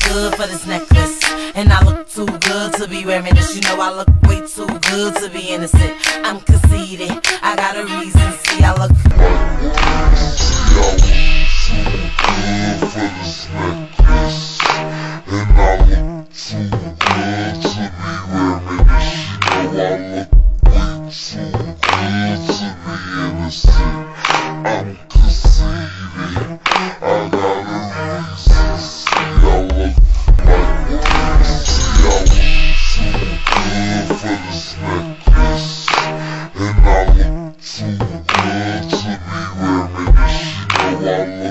good for this necklace, and I look too good to be wearing this. You know I look way too good to be innocent. I'm conceited, I got a reason. See, I look too good for this necklace, and I look too good to be wearing this. You know I look way too good to be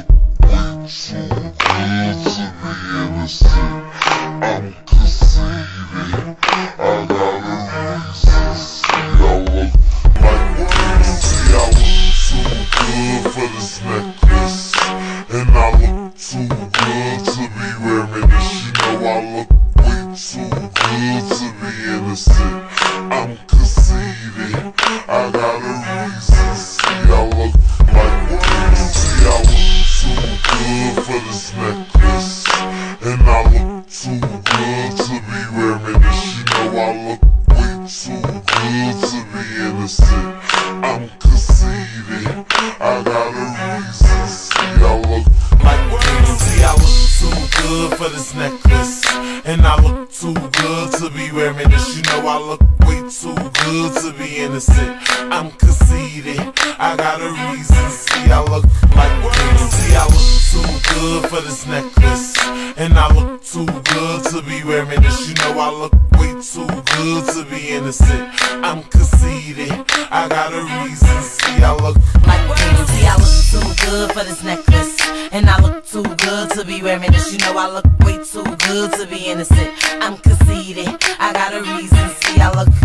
innocent. I'm conceited, I got a reason. See, I look for this necklace, and I look too good to be wearing this. You know I look way too good to be innocent. I'm conceited, I got a reason. See, I look see, I look too good for this necklace, and I look too good to be wearing this. You know I look way too good to be innocent. I'm conceited, I got a reason. See, I look see, I look too good for this necklace, and I look too good to be wearing this. You know I look way too good to be innocent. I'm conceited, I got a reason. See, I look see, I look too good for this necklace, and I look too good to be wearing this. You know I look way too good to be innocent. I'm conceited, I got a reason. See, I look see, I look too good for this necklace, and I look too good to be wearing this. You know I look way too good to be innocent. I'm conceited, I got a reason. See, I look see, I look too good for this necklace, and I look too good to be wearing this. You know I look way too good to be innocent. I'm conceited, I got a reason.